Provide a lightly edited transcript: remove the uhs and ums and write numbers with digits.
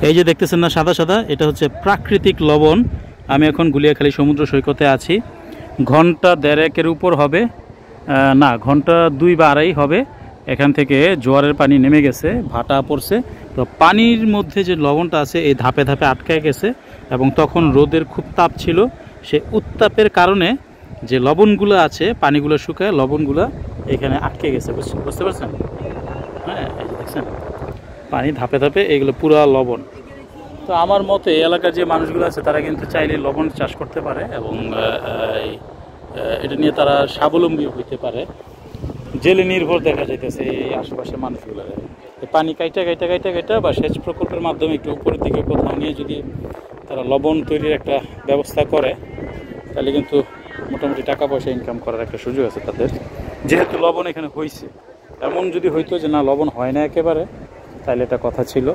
এই যে দেখতেছেন না সাদা সাদা, এটা হচ্ছে প্রাকৃতিক লবণ। আমি এখন গুলিয়াখালী সমুদ্র সৈকতে আছি। ঘন্টা দেড়েকের উপর হবে, না ঘন্টা 2 বা 2.5 হবে। এখান থেকে জোয়ারের পানি নেমে গেছে, ভাটা পড়ছে। তো পানির মধ্যে যে লবণটা আছে এই ধাপে ধাপে আটকে গেছে, এবং তখন রোদের খুব তাপ ছিল। সে উত্তাপের কারণে যে লবণগুলো আছে, পানিগুলো শুকায় লবণগুলো এখানে আটকে গেছে। বুঝতে পারছেন? হ্যাঁ, এই যে দেখছেন পানি ধাপে ধাপে, এগুলো পুরা লবণ। তো আমার মতে এই এলাকার যে মানুষগুলো আছে তারা কিন্তু চাইলে লবণ চাষ করতে পারে, এবং এটা নিয়ে তারা স্বাবলম্বী হইতে পারে। জেলে নির্ভর দেখা যাইতেছে এই আশেপাশের মানুষগুলো। পানি কাইটা কাইটা কাইটা কাইটা বা সেচ প্রকল্পের মাধ্যমে একটু উপরের দিকে কোথাও নিয়ে যদি তারা লবণ তৈরির একটা ব্যবস্থা করে, তাহলে কিন্তু মোটামুটি টাকা পয়সা ইনকাম করার একটা সুযোগ আছে তাদের। যেহেতু লবণ এখানে হয়েছে, এমন যদি হইতো যে না লবণ হয় না একেবারে, তাহলে এটা কথা ছিল।